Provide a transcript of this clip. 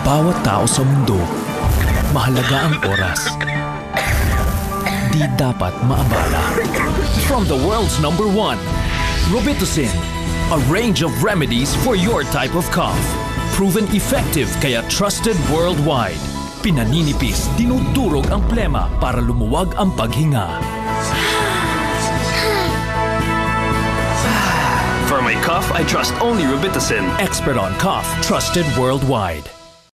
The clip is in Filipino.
bawat tao sa mundo, mahalaga ang oras. Di dapat maabala. From the world's #1, Robitussin, a range of remedies for your type of cough. Proven effective kaya trusted worldwide. Pinaninipis, dinudurog ang plema para lumuwag ang paghinga. For my cough, I trust only Robitussin. Expert on cough, trusted worldwide.